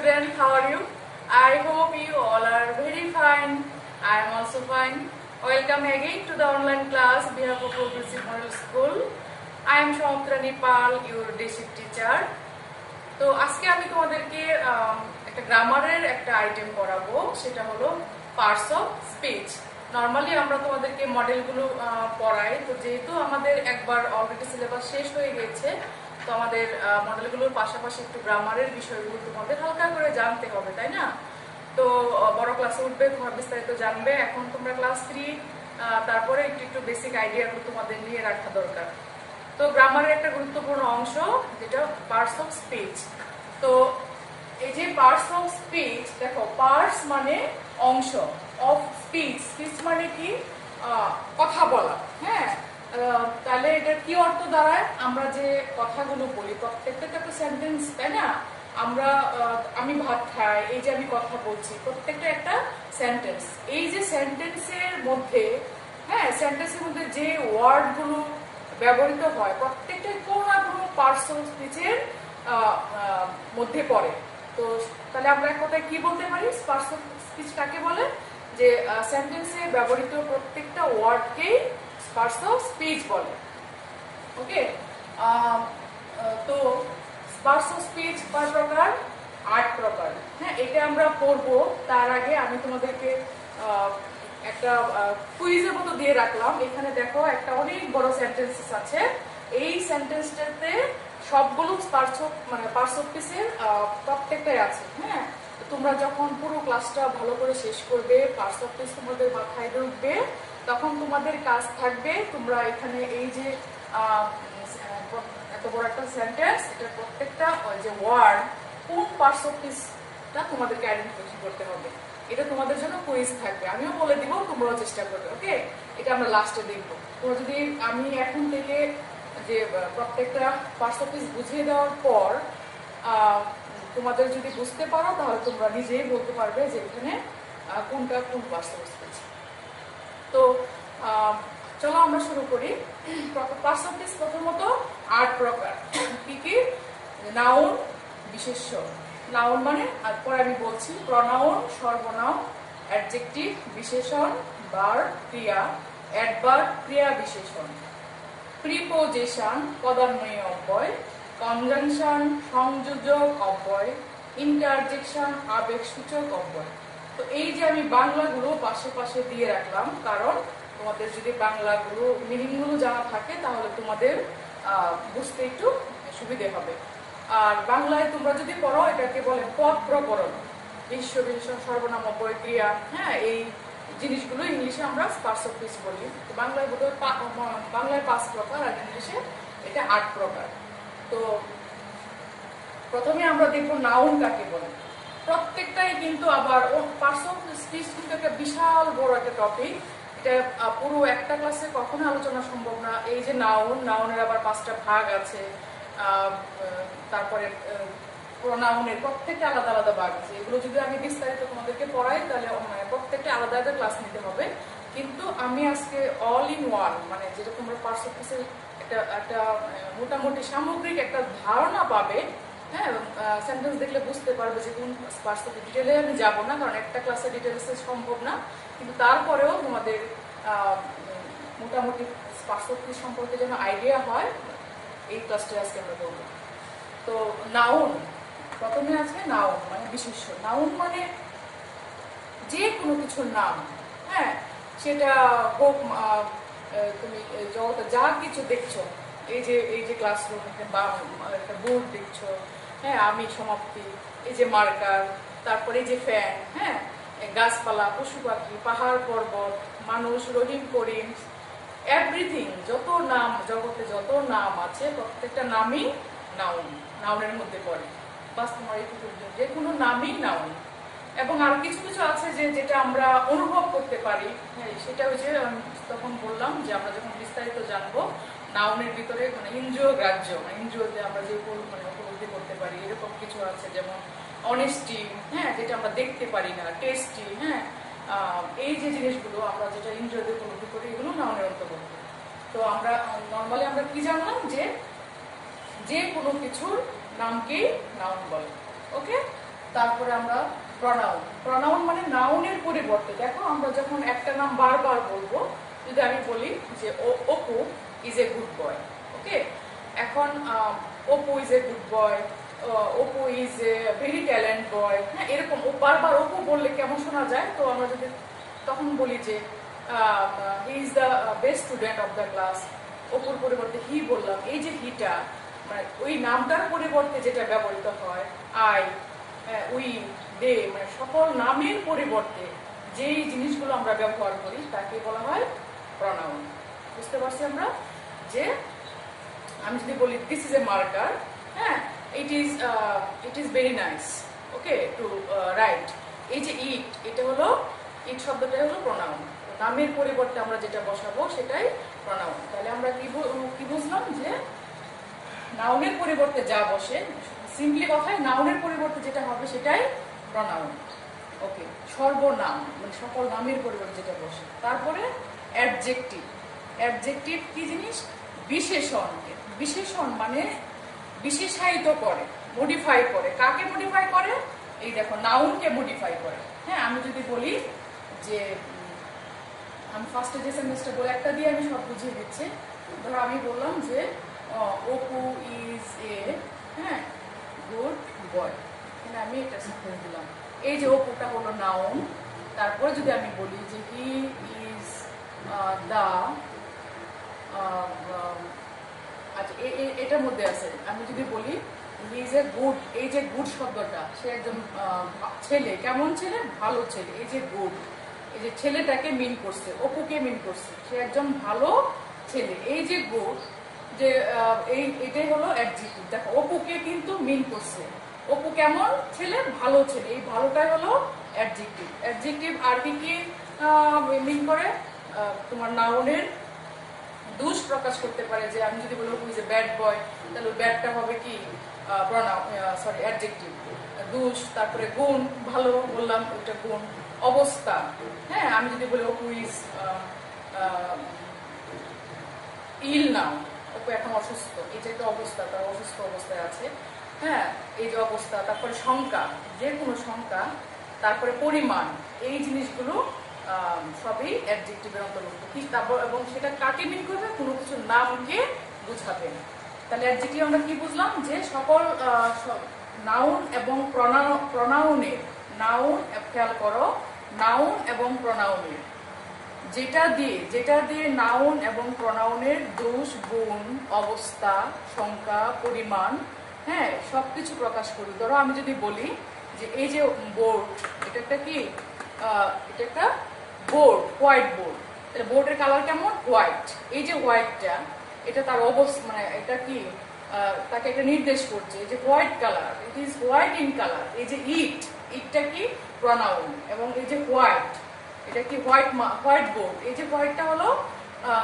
students, how are you? I hope you all are very fine. I am also fine. Welcome again to the online class behalf of Progressive Model School. I am Shomtrani Pal, your basic teacher. তো আজকে আমি তোমাদেরকে একটা গ্রামারের একটা item পড়াবো, সেটা হলো পার্টস অফ স্পিচ। নরমালি আমরা তোমাদেরকে মডেলগুলো পড়াই, তো যেহেতু আমাদের একবার অলরেডি সিলেবাস শেষ হয়ে গেছে, তো আমাদের মডেলগুলোর পাশাপাশি একটু গ্রামারের বিষয়গুলো তোমাদের হালকা করে জানতে হবে, তাই না? তো বড় ক্লাসে উঠবে, তোমার বিস্তারিত জানবে। এখন তোমরা ক্লাস 3, তারপরে একটু একটু বেসিক আইডিয়াগুলো তোমাদের নিয়ে রাখা দরকার। তো গ্রামারের একটা গুরুত্বপূর্ণ অংশ যেটা পার্টস অফ স্পিচ। তো এই যে পার্টস অফ স্পিচ, দেখো পার্টস মানে অংশ, অফ স্পিচ, স্পিচ মানে কি? কথা বলা। হ্যাঁ, তাহলে এটার কি অর্থ দাঁড়ায়? আমরা যে কথাগুলো বলি প্রত্যেকটা একটা সেন্টেন্স, তাই না? আমি ভাত খাই, এই যে আমি কথা বলছি, প্রত্যেকটা একটা সেন্টেন্স। এই যে সেন্টেন্সের মধ্যে, হ্যাঁ, সেন্টেন্সের মধ্যে যে ওয়ার্ডগুলো ব্যবহৃত হয় প্রত্যেকটাই কোনো না কোনো পার্টস অফ স্পিচের মধ্যে পড়ে। তো তাহলে আমরা এক কথায় কি বলতে পারি? পার্টস অফ স্পিচ কাকে বলে? যে সেন্টেন্সে ব্যবহৃত প্রত্যেকটা ওয়ার্ডকেই পার্টস অফ স্পিচ বলে। ওকে, তো পার্টস অফ স্পিচ কয় প্রকার? 8 প্রকার। হ্যাঁ, এটা আমরা পড়বো। তার আগে আমি তোমাদেরকে একটা কুইজের মতো দিয়ে রাখলাম। এখানে দেখো একটা অনেক বড় সেন্টেন্সেস আছে। এই সেন্টেন্সটাতে সবগুলো পার্টস অফ স্পিচের প্রত্যেকটাই আছে। হ্যাঁ, তোমরা যখন পুরো ক্লাসটা ভালো করে শেষ করবে, পার্টস অফ স্পিচ তোমাদের মাথায় ঢুকবে, তখন তোমাদের কাজ থাকবে তোমরা এখানে এই যে এত বড় একটা সেন্টেন্স, এটা প্রত্যেকটা যে ওয়ার্ড কোন পার্টস অফ স্পিচটা তোমাদেরকে আইডেন্টিফাই করতে হবে। এটা তোমাদের জন্য কুইজ থাকবে, আমিও বলে দিব, তোমরাও চেষ্টা করবে। ওকে, এটা আমরা লাস্টে দেখবো। তোমরা যদি আমি এখন থেকে যে প্রত্যেকটা পার্টস অফ স্পিচ বুঝিয়ে দেওয়ার পর তোমাদের যদি বুঝতে পারো, তাহলে তোমরা নিজেই বলতে পারবে যে এখানে কোনটা কোন পার্টস অফ স্পিচ। তো চলো আমরা শুরু করি। পার্টস অফ স্পিচ প্রথমত 8 প্রকার। কি কি? নাউন, বিশেষ্য। নাউন মানে, আর পরে আমি বলছি, প্রনাউন সর্বনাম, অ্যাডজেক্টিভ বিশেষণ, ভার্ব ক্রিয়া, অ্যাডভার্ব ক্রিয়া বিশেষণ, প্রিপোজিশন পদান্বয়ী অব্যয়, কনজাংশন সংযোজক অব্যয়, ইন্টারজেকশন আবেগসূচক অব্যয়। তো এই যে আমি বাংলাগুলো পাশে পাশে দিয়ে রাখলাম, কারণ তোমাদের যদি বাংলাগুলো মিনিংগুলো জানা থাকে তাহলে তোমাদের বুঝতে একটু সুবিধে হবে। আর বাংলায় তোমরা যদি পড়ো, এটাকে বলে পদ প্রকরণ, বিশ্ব বিশেষণ সর্বনাম অব্যয় ক্রিয়া। হ্যাঁ, এই জিনিসগুলো ইংলিশে আমরা পার্টস অফ স্পিচ বলি। তো বাংলায় বোধহয় বাংলায় 5 প্রকার, আর ইংলিশে এটা 8 প্রকার। তো প্রথমে আমরা দেখবো নাউন কাকে বলে। প্রত্যেকটাই কিন্তু আবার পার্টস অফ স্পিচ কিন্তু একটা বিশাল বড় একটা টপিক। এটা পুরো একটা ক্লাসে কখনো আলোচনা সম্ভব না। এই যে নাউনের আবার 5টা ভাগ আছে, তারপরে প্রোনাউনের প্রত্যেকটা আলাদা আলাদা ভাগ আছে। এগুলো যদি আমি বিস্তারিত তোমাদেরকে পড়াই, তাহলে প্রত্যেকটা আলাদা আলাদা ক্লাস নিতে হবে। কিন্তু আমি আজকে অল ইন ওয়ান, মানে যেটা তোমরা পার্টস অফ স্পিচের একটা মোটামুটি সামগ্রিক একটা ধারণা পাবে। হ্যাঁ, সেন্টেন্স দেখলে বুঝতে পারবে যে কোন পার্টস অফ। ডিটেলে আমি যাবো না, কারণ একটা ক্লাসে ডিটেলসে সম্ভব না, কিন্তু তারপরেও তোমাদের মোটামুটি পার্টস অফ স্পিচ সম্পর্কে যেন আইডিয়া হয়, এই ক্লাসটা আজকে আমরা করবো। তো নাউন, প্রথমে আছে নাউন মানে বিশেষ্য। নাউন মানে যে কোনো কিছুর নাম। হ্যাঁ, সেটা হোক তুমি জগতে যা কিছু দেখছো, এই যে ক্লাসরুম, একটা বোর্ড দেখছো, হ্যাঁ, আমি সমাপ্তি, এই যে মার্কার, তারপরে এই যে ফ্যান, হ্যাঁ, গাছপালা, পশু পাখি, পাহাড় পর্বত, মানুষ, রহিম করিম, এভরিথিং, যত নাম জগতে যত নাম আছে প্রত্যেকটা নামই নাউন, নাউনের মধ্যে পড়ে। বাস তোমার এইটুকু, যে কোনো নামই নাউন। এবং আর কিছু কিছু আছে যেটা আমরা অনুভব করতে পারি। হ্যাঁ, সেটা হচ্ছে তখন বললাম যে আমরা যখন বিস্তারিত জানবো, নাউনের ভিতরে মানে ইন্দ্রিয় গ্রাহ্য, ইন্দ্রিয়তে আমরা যে উপলব্ধি করতে পারি, এরকম কিছু আছে। যেমন অনেস্টি, হ্যাঁ, যেটা আমরা দেখতে পারি না, টেস্টি, হ্যাঁ, এই যে জিনিসগুলো আমরা যেটা ইন্দ্রিয়তে উপলব্ধি করি, এগুলো নাউনের অন্তর্ভুক্ত। তো আমরা নর্মালি আমরা কি জানলাম, যে কোনো কিছুর নামকেই নাউন বলে। ওকে, তারপরে আমরা প্রনাউন। প্রনাউন মানে নাউনের পরিবর্তে। দেখো আমরা যখন একটা নাম বারবার বলবো, যদি আমি বলি যে Apu is a good boy, okay, এখন Apu is a good boy, Apu is a very talent boy, হ্যাঁ, এরকম বারবার অপু বললে কেমন শোনা যায়? তো আমরা যদি তখন বলি যে he is the best student of the class, অপুর পরিবর্তে হি বললাম, এই যে হিটা মানে ওই নামটার পরিবর্তে যেটা ব্যবহৃত হয়, আই, উই, দে, মানে সকল নামের পরিবর্তে যেই জিনিসগুলো আমরা ব্যবহার করি তাকে বলা হয় প্রনাউন। বুঝতে পারছি আমরা? যে আমি যদি বলি দিস ইজ এ মার্কার, হ্যাঁ, it is very nice, okay, to write. এই যে ইট, এটা হলো ইট শব্দটাই হলো প্রনাউন। নামের পরিবর্তে আমরা যেটা বসাবো সেটাই প্রনাউন। তাহলে আমরা কি বুঝলাম? যে নাউনের পরিবর্তে যা বসে, সিম্পলি কথায় নাউনের পরিবর্তে যেটা হবে সেটাই প্রনাউন, ওকে। সর্বনাম মানে সকল নামের পরিবর্তে যেটা বসে। তারপরে অ্যাডজেক্টিভ। অ্যাডজেক্টিভ কি জিনিস? বিশেষণ। বিশেষণ মানে বিশেষায়িত করে, মডিফাই করে। কাকে মডিফাই করে? এই দেখো, নাউনকে মডিফাই করে। হ্যাঁ, আমি যদি বলি যে আমি ফার্স্টে যে সেন্টেন্সটা বলে একটা দিয়ে আমি সব বুঝিয়ে দিচ্ছি। ধরো আমি বললাম যে অপু ইজ এ, হ্যাঁ, গুড বয়, এখানে আমি এটা সেন্টেন্স দিলাম। এই যে অপুটা হলো নাউন। তারপরে যদি আমি বলি যে হি ইজ দা, আচ্ছা এটার মধ্যে আছে, আমি যদি বলি হি ইজ এ গুড, এই যে গুড শব্দটা, সে একজন ছেলে। কেমন ছেলে? ভালো ছেলে। এই যে গুড, এই যে ছেলেটাকে মিন করছে, অপুকে মিন করছে, সে একজন ভালো ছেলে। এই যে গুড, যে এটাই হলো অ্যাডজেক্টিভ। দেখো, অপুকে কিন্তু মিন করছে। অপু কেমন ছেলে? ভালো ছেলে। এই ভালোটাই হলো অ্যাডজেক্টিভ। অ্যাডজেক্টিভ আর কি কি মিন করে? তোমার নাউনের দোষ প্রকাশ করতে পারে। যে আমি যদি বলি who is a bad boy, তাহলে ব্যাডটা হবে কি? Pronoun, sorry, adjective. দোষ, তারপরে গুণ, ভালো বললাম ওইটা গুণ। অবস্থা, হ্যাঁ, আমি যদি বলি হু ইজ ইল নাও, অপু এখন অসুস্থ, এই যে একটা অবস্থা, তার অসুস্থ অবস্থায় আছে, হ্যাঁ, এই যে অবস্থা। তারপরে সংখ্যা, যে কোনো সংখ্যা। তারপরে পরিমাণ, এই জিনিসগুলো সবই অ্যাডজেক্টিভের অন্তর্ভুক্ত। কি তারপর, এবং সেটা কাকে মিন করবে? কোনো কিছু নামকে বুঝাবে। তাহলে অ্যাডজেক্টিভ আমরা কি বুঝলাম? যে সকল নাউন এবং প্রনাউনের, নাউন খেয়াল করো, নাউন এবং প্রনাউনের যেটা দিয়ে নাউন এবং প্রনাউনের দোষ, গুণ, অবস্থা, সংখ্যা, পরিমাণ, হ্যাঁ, সবকিছু প্রকাশ করি। ধরো আমি যদি বলি যে এই যে বোর্ড, এটা একটা কি? এটা একটা বোর্ড, হোয়াইট বোর্ড। বোর্ডের কালার কেমন? হোয়াইট। এই যে হোয়াইটটা, এটা তার অবস্থা, মানে এটা কি? তাকে একটা নির্দেশ করছে। এই যে white colour, it is white in colour. এই যে ইটটা কি? প্রনাউন। এবং এই যে হোয়াইট, এটা কি? White board. এই যে হোয়াইটটা হলো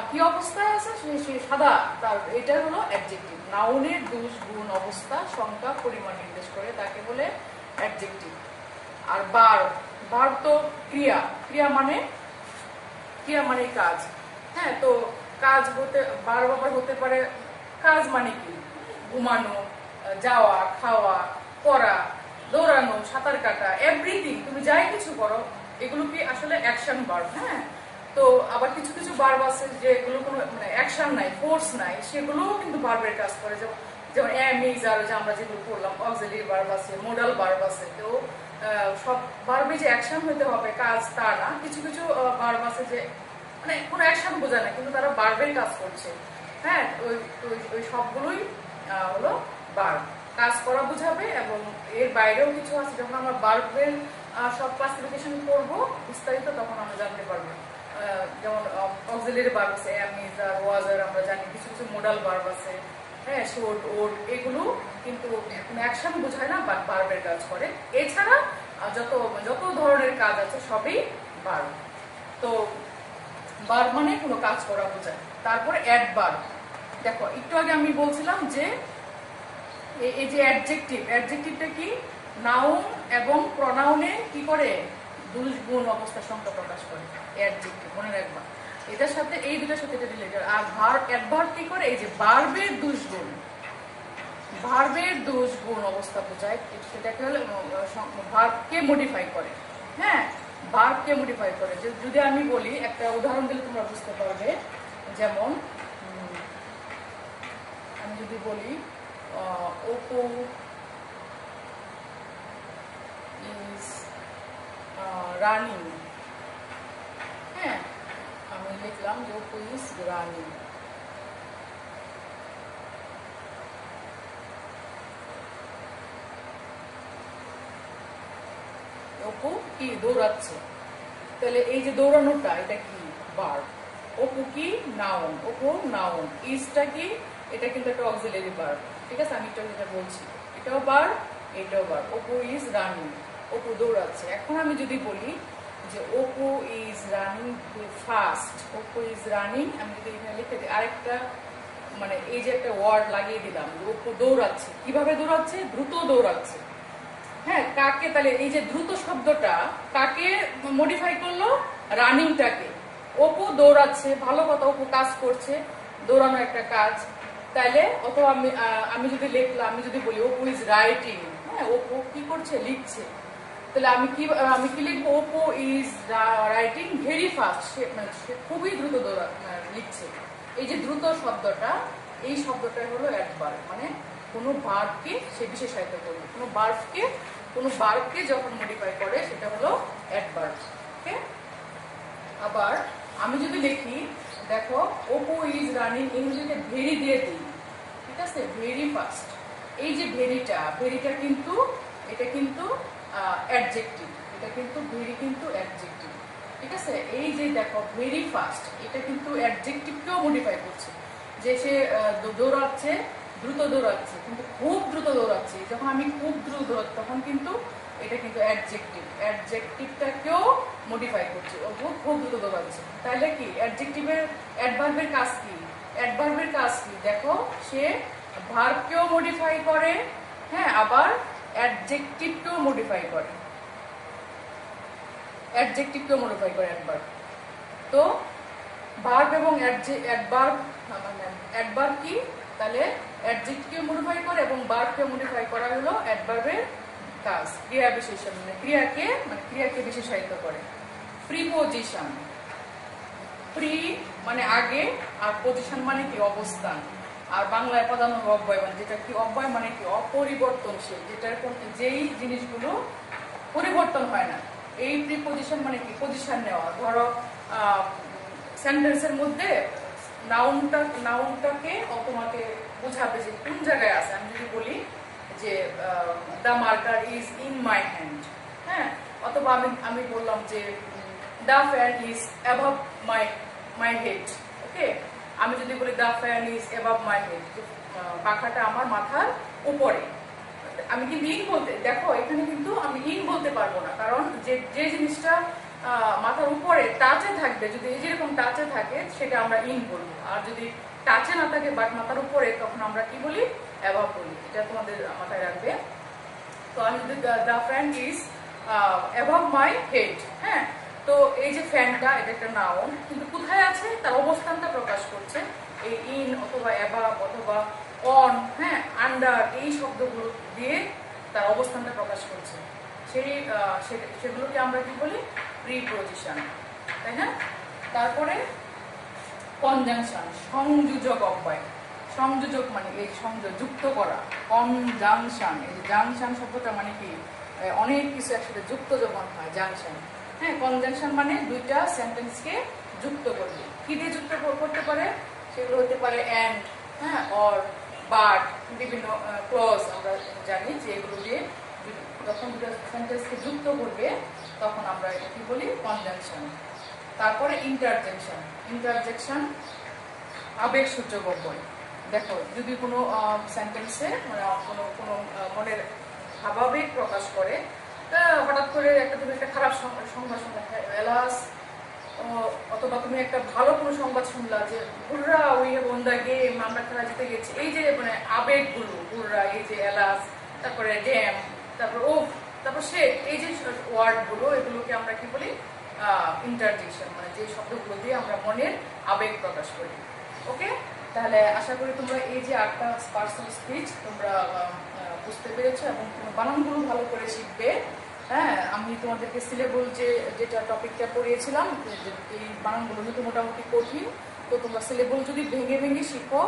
কি অবস্থায় আছে? সে সাদা। তার এটা হলো অ্যাডজেক্টিভ। নাউনের দোষ, গুণ, অবস্থা, সংখ্যা, পরিমাণ নির্দেশ করে, তাকে বলে অ্যাডজেক্টিভ। আর ভার্ব তো ক্রিয়া। ক্রিয়া মানে কাজ, হ্যাঁ। তো কাজ ভার্ব আবার হতে পারে, কাজ মানে কি? ঘুমানো, যাওয়া, খাওয়া, পড়া, দৌড়ানো, সাঁতার কাটা, এভরিথিং। তুমি যাই কিছু করো, এগুলো কি আসলে অ্যাকশন ভার্ব, হ্যাঁ। তো আবার কিছু কিছু ভার্ব আছে যেগুলো কোনো মানে অ্যাকশন নাই, ফোর্স নাই, সেগুলোও কিন্তু ভার্বের কাজ করে। যেমন এম, ইজ, আর যে আমরা যেগুলো পড়লাম, অক্সিলারি ভার্ব আছে, মোডাল ভার্ব আছে। তো সব ভার্বে যে অ্যাকশন হতে হবে, কাজ, তা না। কিছু কিছু ভার্ব আছে যে মানে কোনো অ্যাকশন বোঝায় না, কিন্তু তারা ভার্বের কাজ করছে, হ্যাঁ। ওই সবগুলোই হলো ভার্ব, কাজ করা বোঝাবে। এবং এর বাইরেও কিছু আছে, যখন আমরা ভার্বের সব ক্লাসিফিকেশন করব বিস্তারিত, তখন আমরা জানতে পারবো। যেমন অক্সিলারি ভার্ব আছে, এম, ইজ, আর, ওয়াজ, আর, আমরা জানি। কিছু কিছু মোডাল ভার্ব আছে, হ্যাঁ, শুড, ওড, এগুলো কিন্তু অ্যাকশন বোঝায় না, বাট ভার্বের কাজ করে। এছাড়া যত ধরনের কাজ আছে সবই ভার্ব। তো ভার্ব মানে কোনো কাজ করা বোঝায়। তারপরে অ্যাডভার্ব। দেখো, একটু আগে আমি বলছিলাম যে এই যে অ্যাডজেক্টিভটা কি? নাউন এবং প্রনাউনে কি করে? দোষ, গুণ, অবস্থা, সংখ্যা প্রকাশ করে। অ্যাডজেক্টিভ মনে রাখবা, এটার সাথে এই দুটার সাথে এটা রিলেটেড। আর অ্যাডভার্ব কি করে? এই যে ভার্বের দোষ, গুণ, ভার্বের দোষ গুণ অবস্থা বোঝায়, সেটাকে হলে ভার্বকে মডিফাই করে। হ্যাঁ, ভার্বকে মডিফাই করে। যদি আমি বলি, একটা উদাহরণ দিলে তোমরা বুঝতে পারবে। যেমন আমি যদি বলি অপু ইজ রানিং। হ্যাঁ, আমি লিখলাম যে অপু ইজ রানিং। অপু কি দৌড়াচ্ছে, তাহলে এই যে দৌড়ানোটা এটা কি ভার্ব। অপু কি নাউন, অপু নাউন। ইজটা কি, এটা কিন্তু একটা অক্সিলারি ভার্ব। ঠিক আছে, আমি এটা বলছি, এটাও ভার্ব, এটাও verb. Apu is running, Apu দৌড়াচ্ছে। এখন আমি যদি বলি যে Apu is running fast, Apu is running, আমি যদি এখানে লিখে দিই আরেকটা, মানে এই যে একটা ওয়ার্ড লাগিয়ে দিলাম, অপু দৌড়াচ্ছে। কিভাবে দৌড়াচ্ছে? দ্রুত দৌড়াচ্ছে। হ্যাঁ, কাকে, তাহলে এই যে দ্রুত শব্দটা কাকে মডিফাই করলো? রানিংটাকে। অপু দৌড়াচ্ছে, ভালো কথা, অপু কাজ করছে, দৌড়ানো একটা কাজ। তাইলে অথবা আমি যদি লিখলাম, আমি যদি বলি অপু ইজ রাইটিং, হ্যাঁ, অপু কি করছে? লিখছে। তাহলে আমি কি লিখবো? Apu is writing very fast, সে খুবই দ্রুত লিখছে। এই যে দ্রুত শব্দটা, এই শব্দটা হলো অ্যাডভার্ব, মানে কোনো ভার্বকে সে বিশেষায়িত করবে। কোনো ভার্বকে যখন মডিফাই করে সেটা হলো অ্যাডভার্ব। ওকে, আবার আমি যদি লিখি, দেখো অপু ইজ রানিং, ইংরেজিতে ভেরি দিয়ে দিই। ঠিক আছে, ভেরি ফাস্ট। এই যে ভেরিটা কিন্তু, এটা কিন্তু অ্যাডজেক্টিভ, এটা কিন্তু ভেরি কিন্তু অ্যাডজেক্টিভ। ঠিক আছে, এই যে দেখো ভেরি ফাস্ট, এটা কিন্তু অ্যাডজেক্টিভকেও মডিফাই করছে, যে সে দৌড়াচ্ছে, দ্রুত দৌড়াচ্ছে, কিন্তু খুব দ্রুত দৌড়াচ্ছে। যখন আমি খুব দ্রুত, তখন কিন্তু এটা কিন্তু অ্যাডজেক্টিভটাকেও মডিফাই করছে। ও খুব দ্রুত দৌড়াচ্ছে। তাহলে কি অ্যাডভার্বের কাজ কি? অ্যাডভার্বের কাজ কি? দেখো, সে ভার্বকেও মডিফাই করে, হ্যাঁ, আবার অ্যাডজেক্টিভকেও মডিফাই করে। অ্যাডভার্ব। তো ভার্ব এবং অ্যাডভার্ব কি? তাহলে অ্যাডজেক্টিভকে মডিফাই করে এবং ভার্বকে মডিফাই করা হলো অ্যাডভার্বের কাজ। ক্রিয়া বিশেষণ, মানে ক্রিয়াকে বিশেষায়িত করে। প্রিপোজিশন, প্রি মানে আগে, আর পজিশন মানে কি? অবস্থান। আর বাংলায় প্রধান অব্যয়, মানে যেটা কি অব্যয়, মানে কি অপরিবর্তনশীল, যেই জিনিসগুলো পরিবর্তন হয় না। এই প্রিপোজিশন মানে কি? পজিশন নেওয়া। ধরো সেন্টেন্সের মধ্যে নাউনটাকে তোমাকে বোঝাবে যে কোন জায়গায় আছে। আমি যদি বলি যে the marker is in my hand, হ্যাঁ, অথবা আমি বললাম যে the fan is above my head. Okay, আমি যদি বলি the fan is above my head, পাখাটা আমার মাথার উপরে, আমি কিন্তু ইন বলতে, দেখো এখানে কিন্তু আমি ইন বলতে পারবো না, কারণ যে জিনিসটা মাথার উপরে টাচে থাকবে, যদি এই যেরকম টাচে থাকে সেটা আমরা ইন বলবো। আর যদি টাচে না থাকে বাট মাথার উপরে, তখন আমরা কি বলি? অ্যাবভ বলি। এটা তোমাদের মাথায় রাখবে। তো আমি যদি the fan is above my head, হ্যাঁ, তো এই যে ফ্যানটা, এটা একটা নাউন, কিন্তু কোথায় আছে? তার অবস্থানটা প্রকাশ করছে এই ইন অথবা অ্যাবভ অথবা অন, হ্যাঁ, আন্ডার, এই শব্দগুলো দিয়ে তার অবস্থানটা প্রকাশ করছে। সেগুলোকে আমরা কি বলি? প্রিপোজিশন, তাই না? তারপরে কনজাংশন, সংযোজক অব্যয়। সংযোজক মানে এই সংযোগ, যুক্ত করা। কনজাংশন, এই জাংশন শব্দটা মানে কি? অনেক কিছু একসাথে যুক্ত যখন হয়, জাংশন। হ্যাঁ, কনজাংশন মানে দুইটা সেন্টেন্সকে যুক্ত করবে। কি দিয়ে যুক্ত করতে পারে? সেগুলো হতে পারে অ্যান্ড, হ্যাঁ, অর, বাট, বিভিন্ন ক্লজ আমরা জানি যে এগুলো দিয়ে যখন দুটো সেন্টেন্সকে যুক্ত করবে তখন আমরা এটা কি বলি? কনজাংশন। তারপরে ইন্টারজেকশন আবেগসূচক অব্যয়। দেখো, যদি কোনো সেন্টেন্সে মানে কোনো মনের ভাবাবেগ প্রকাশ করে, হঠাৎ করে তুমি একটা খারাপ সংবাদ শুনলা, এলাস, অথবা তুমি একটা ভালো কোনো সংবাদ শুনলা যে হুররা we have won the game, আমরা খেলা জিতে গেছি, এই যে মানে আবেগগুলো, হুররা, এই যে এলাস, তারপরে ড্যাম, তারপর ওফ, তারপর সে, এই যে ওয়ার্ডগুলো, এগুলোকে আমরা কি বলি? ইন্টারজেকশন, মানে যে শব্দগুলো দিয়ে আমরা মনের আবেগ প্রকাশ করি। ওকে, তাহলে আশা করি তোমরা এই যে 8টা পার্সোনাল স্পিচ তোমরা বুঝতে পেরেছো এবং বানানগুলো ভালো করে শিখবে। হ্যাঁ, আমি তোমাদেরকে সিলেবল যেটা টপিকটা পড়িয়েছিলাম, এই বানানগুলো কিন্তু মোটামুটি কঠিন। তো তোমরা সিলেবল যদি ভেঙে ভেঙে শিখো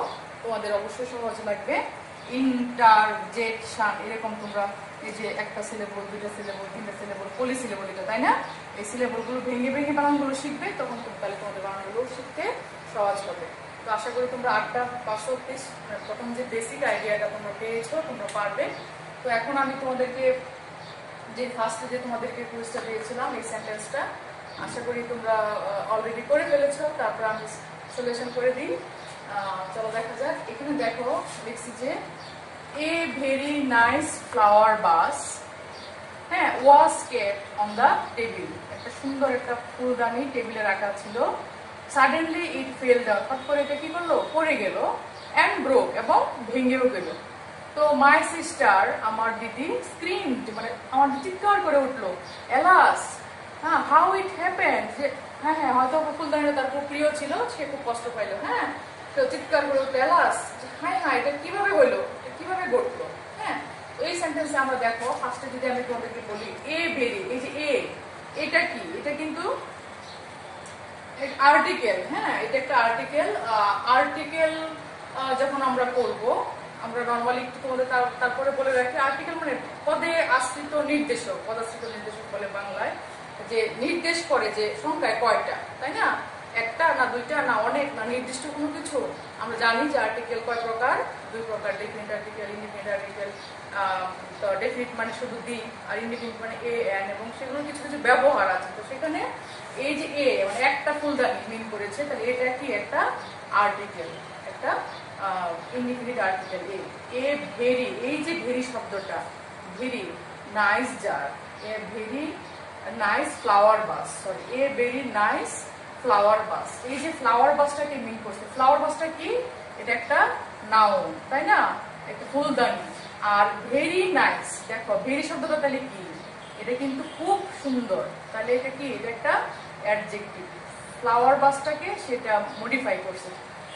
তোমাদের অবশ্যই সহজ লাগবে। ইন্টারজেকশন এরকম তোমরা এই যে একটা সিলেবল, দুইটা সিলেবল, তিনটা সিলেবল, পলি সিলেবল, এটা তাই না? এই সিলেবলগুলো ভেঙে ভেঙে বানানগুলো শিখবে, তখন তাহলে তোমাদের বানানগুলো শিখতে সহজ হবে। তো আশা করি তোমরা 8টা 530 প্রথম যে বেসিক আইডিয়াটা তোমরা পেয়েছো, তোমরা পারবে। তো এখন আমি তোমাদেরকে যে ফার্স্টে যে তোমাদেরকে কুইজটা দিয়েছিলাম এই সেন্টেন্সটা আশা করি তোমরা অলরেডি করে ফেলেছো। তারপর আমি সলিউশন করে দিই। চলো দেখা যাক। এখানে দেখো লিখছি যে এ ভেরি নাইস ফ্লাওয়ার বাস, হ্যাঁ, ওয়াজ কেপ্ট অন দ্য টেবিল। একটা সুন্দর একটা ফুলদানি টেবিলে রাখা ছিল। সাডেনলি ইট ফেল ডাউন, হঠাৎ করে এটা কি করলো, পড়ে গেল। অ্যান্ড ব্রোক, এবং ভেঙেও গেল। তো মাই সিস্টার, আমার দিদি, স্ক্রিমড, মানে আমার চিৎকার করে উঠলো, এলাস, হ্যাঁ, হাউ ইট হ্যাপেন্ড, যে হ্যাঁ হ্যাঁ হয়তো ফুলদানিটা তার খুব প্রিয় ছিল, সে খুব কষ্ট পাইলো। হ্যাঁ, তো চিৎকার করে উঠলো, এলাস, হ্যাঁ হ্যাঁ এটা কিভাবে হইলো, কিভাবে ঘটলো। হ্যাঁ, এই সেন্টেন্সে আমরা দেখো ফার্স্টে যদি আমি তোমাদেরকে বলি এ ভেরি, এই যে এটা কি, এটা কিন্তু আর্টিকেল। হ্যাঁ, এটা একটা আর্টিকেল। আর্টিকেল যখন আমরা পড়বো, আমরা নর্মালি একটু তোমাদের তারপরে বলে রাখি, আর্টিকেল মানে পদে আশ্রিত নির্দেশক, পদাশ্রিত নির্দেশক বলে বাংলায়, যে নির্দেশ করে যে সংখ্যায় কয়টা, তাই না? একটা না দুইটা না অনেক না নির্দিষ্ট কোনো কিছু। আমরা জানি যে আর্টিকেল কয় প্রকার, 2 প্রকার, ডেফিনিট আর্টিকেল, ইনডিফিনিট আর্টিকেল। তো ডেফিনিট মানে শুধু দি, আর ইনডিফিনিট মানে এ এন, এবং সেগুলোর কিছু কিছু ব্যবহার আছে। তো সেখানে এই যে এ মানে একটা ফুলদানি মিন করেছে, তাহলে এটা কি একটা আর্টিকেল, একটা ইনডিফিনিট আর্টিকেল। এ ভেরি, এই যে ভেরি শব্দটা, very nice jar, a very nice flower vase, sorry, a very nice flower vase. এই যে ফ্লাওয়ার বাসটাকে মিন করছে, ফ্লাওয়ার বাসটা কি, এটা একটা নাউন, তাই না? একটা ফুলদানি। আর ভেরি নাইস, দেখো ভেরি শব্দটা তাহলে কি, এটা কিন্তু খুব সুন্দর, তাহলে এটা কি, এটা একটা অ্যাডজেক্টিভ। ফ্লাওয়ার বাসটাকে সেটা মডিফাই করছে।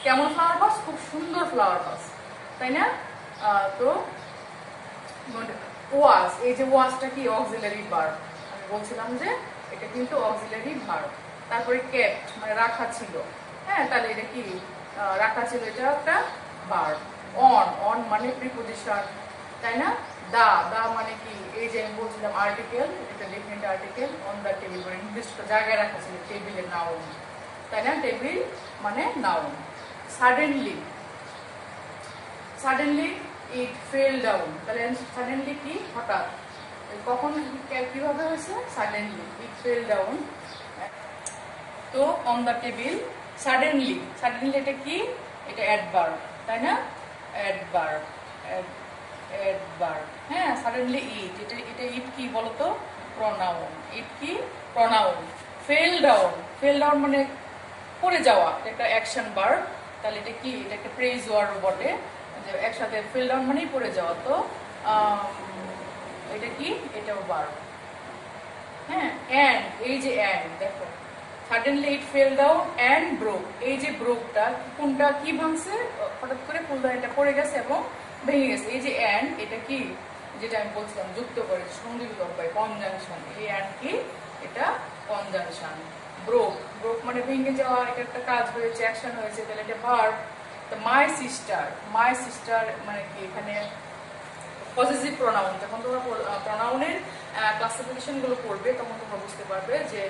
কেমন ফ্লাওয়ার বাস, খুব সুন্দর ফ্লাওয়ার বাস, তাই না? তো ওয়াজ, এই যে ওয়াজটা কি, অক্সিলারি ভার্ব। আমি বলছিলাম যে এটা কিন্তু অক্সিলারি ভার্ব। তারপরে কেপ্ট মানে রাখা ছিল। হ্যাঁ, তাহলে এটা কি, রাখা ছিল, এটা একটা ভার্ব। অন মানে প্রিপজিশন, তাই না? দা মানে কি, এই যে আমি বলছিলাম আর্টিকেল, এটা definite article. On the table মানে নির্দিষ্ট জায়গায় রাখা ছিল, টেবিলের নাউন, তাই না? টেবিল মানে নাউন। সাডেনলি ইট ফেল ডাউন, তাহলে সাডেনলি কি, হঠাৎ, কখন কিভাবে হয়েছে, সাডেনলি ইট ফেল ডাউন। তো অন দ্য টেবিল, সাডেনলি এটা কি, এটা অ্যাডভার্ব, তাই না? অ্যাডভার্ব। হ্যাঁ, সাডেনলি ইট, এটা ইট কি বলতো, প্রনাউন। ইট কি, প্রনাউন। ফেল ডাউন মানে পড়ে যাওয়া, এটা একটা অ্যাকশন ভার্ব। তাহলে এটা কি, এটা একটা প্রেজ ওয়ার্ড বটে, যে একসাথে ফেল ডাউন মানেই পড়ে যাওয়া। তো এটা কি, এটাও ভার্ব। হ্যাঁ, অ্যান্ড, এই যে অ্যান্ড, দেখো suddenly it fail down and broke, এই যে ব্রোকটা কোনটা কি ভাঙছে, হঠাৎ করে ফুলদানিটা পড়ে গেছে এবং ভেঙে গেছে। এই যে অ্যান্ড, এটা কি, যেটা আমি বলছিলাম যুক্ত করে, সংযুক্ত উপায়, কনজাংশন। এই অ্যান্ড কি, এটা কনজাংশন। ব্রোক মানে ভেঙে যাওয়া, এটা একটা কাজ হয়েছে, অ্যাকশন হয়েছে, তাহলে এটা ভার্ব। তো মাই সিস্টার মানে কি, এখানে পজিটিভ প্রোনাউন। যখন তোমরা প্রোনাউনের ক্লাসিফিকেশন গুলো পড়বে তখন তোমরা বুঝতে পারবে যে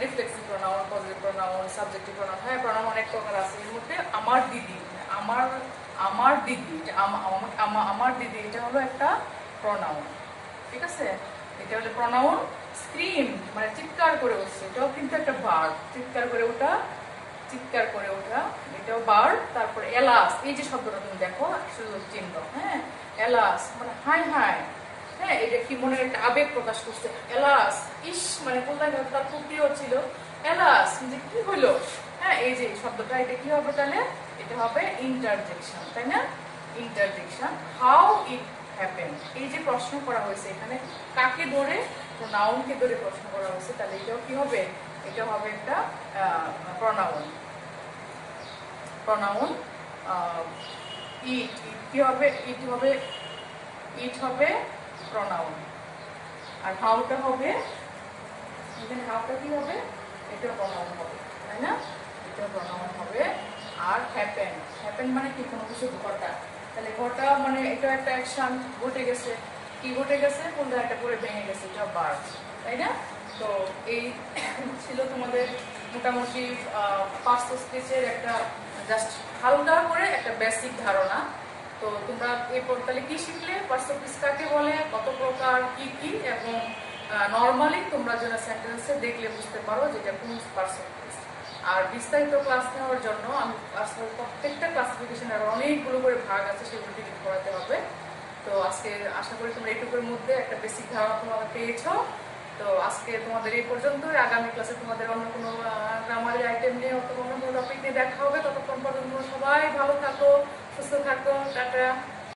reflexive pronoun, positive pronoun, subjective pronoun. হ্যাঁ, প্রোনাউন অনেক প্রকার আছে। এর মধ্যে আমার দিদি, আমার দিদি, আমার দিদি, এটা হলো একটা প্রোনাউন, ঠিক আছে? এটা হলো প্রোনাউন। স্ক্রিম মানে চিৎকার করে উঠছে, এটাও কিন্তু একটা ভার্ব। চিৎকার করে ওঠা, এটাও ভার্ব। তারপরে এলাস, এই যে শব্দটা তুমি দেখো, সুযোগ চিহ্ন। হ্যাঁ, এলাস মানে হাই হাই। হ্যাঁ, এটা কি মনে একটা আবেগ প্রকাশ করছে, এলাস, ইস মানে কোথায় তার খুব প্রিয় ছিল, এলাস যে কি হলো। হ্যাঁ, এই যে শব্দটা, এটা কি হবে তাহলে, এটা হবে ইন্টারজেকশন, তাই না? ইন্টারজেকশন। হাউ ইট হ্যাপেন, এই যে প্রশ্ন করা হয়েছে এখানে, কাকে ধরে, প্রোনাউনকে ধরে প্রশ্ন করা হয়েছে, তাহলে এটাও কি হবে, এটা হবে একটা প্রোনাউন। ইট কি হবে, ইট হবে প্রনাউন, আর হাউটা হবে, এখানে হাউটা কি হবে, এটা প্রনাউন হবে, তাই না? এটা প্রনাউন হবে। আর হ্যাপেন মানে কি, কোনো কিছু ঘটা, তাহলে ঘটা মানে এটা একটা অ্যাকশন ঘটে গেছে, কি ঘটে গেছে, কোনটা একটা করে ভেঙে গেছে, এটা ভার্ব, তাই না? তো এই ছিল তোমাদের মোটামুটি পার্টস অফ স্পিচের একটা জাস্ট হালকা করে একটা বেসিক ধারণা। তো তোমরা এরপর তাহলে কি শিখলে, পার্টস অফ স্পিচ কাকে বলে, কত প্রকার, কি কি, এবং নর্মালি তোমরা যারা সেন্টেন্সে দেখলে বুঝতে পারো যেটা কোন পার্টস অফ স্পিচ। আর বিস্তারিত ক্লাস নেওয়ার জন্য আমি প্রত্যেকটা ক্লাসিফিকেশনের অনেকগুলো করে ভাগ আছে, সেগুলো ডিলিট করাতে হবে। তো আজকে আশা করি তোমরা এইটুকুর মধ্যে একটা বেসিক ধারণা তোমরা পেয়েছো। তো আজকে তোমাদের এই পর্যন্তই। আগামী ক্লাসে তোমাদের অন্য কোনো গ্রামারের আইটেম নিয়ে অথবা অন্য কোনো টপিক নিয়ে দেখা হবে। ততক্ষণ পর্যন্ত সবাই ভালো থাকো, সুস্থ থাকো, টাটা।